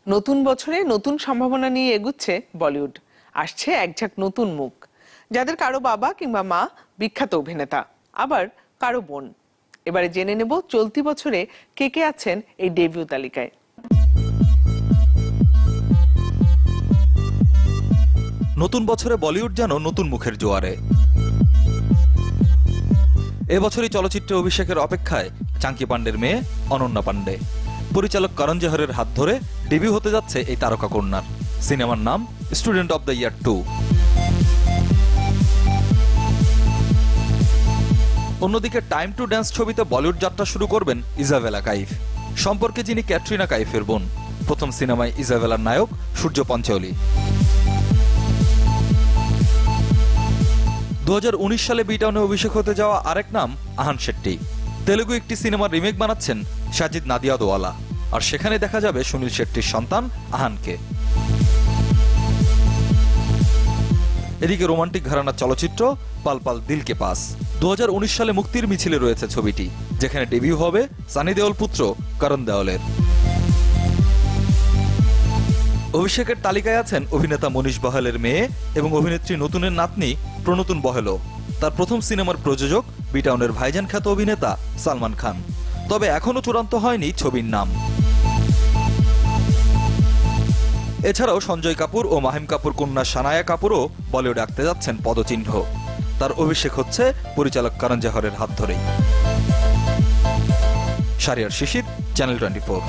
নতুন বছরে নতুন সম্ভাবনা নিয়ে এগুচ্ছে বলিউড। আসছে একঝাঁক নতুন মুখ, যাদের কারো বাবা কিংবা মা বিখ্যাত অভিনেতা, আবার কারো বোন। এবারে জেনে নেব চলতি বছরে কে কে আছেন এই ডেবিউ তালিকায়। নতুন বছরে বলিউড যেন নতুন মুখের জোয়ারে। এবছরই চলচ্চিত্রে অভিষেকের অপেক্ষায় চাঙ্কি পান্ডের মেয়ে অনন্যা পান্ডে। পরিচালক করণ জোহরের হাত ধরে ডেবিউ হতে যাচ্ছে এই তারকা কন্যার। সিনেমার নাম স্টুডেন্ট অব দ্য ইয়ার 2। অন্যদিকে টাইম টু ড্যান্স ছবিতে বলিউড যাত্রা শুরু করবেন ইজাবেলা কাইফ, সম্পর্কে যিনি ক্যাটরিনা কাইফের বোন। প্রথম সিনেমায় ইজাবেলার নায়ক সূর্য পঞ্চৌলি। 2019 সালে বিটাউনে অভিষেক হতে যাওয়া আরেক নাম আহান শেট্টি। তেলুগু একটি সিনেমার রিমেক বানাচ্ছেন সাজিদ নাদিয়াদওয়ালা, আর সেখানে দেখা যাবে সুনীল শেট্টির সন্তান আহানকে। এদিকে রোমান্টিক ঘরানার চলচ্চিত্র পাল পাল দিল কে পাস 2019 সালে মুক্তির মিছিলে রয়েছে ছবিটি, যেখানে ডেবিউ হবে সানি দেওল পুত্র করণ দেওলের। অভিষেকের তালিকায় আছেন অভিনেতা মনীষ বহলের মেয়ে এবং অভিনেত্রী নতুনের নাতনি প্রনতুন বহলও। তার প্রথম সিনেমার প্রযোজক বিটাউনের ভাইজান খ্যাত অভিনেতা সালমান খান। তবে এখনো চূড়ান্ত হয়নি ছবির নাম। এছাড়াও সঞ্জয় কাপুর ও মাহিম কাপুর কন্যা সানায়া কাপুরও বলিউডে আঁকতে যাচ্ছেন পদচিহ্ন। তার অভিষেক হচ্ছে পরিচালক করণ জোহরের হাত ধরেই। শাহরিয়ার শিশির, চ্যানেল 24।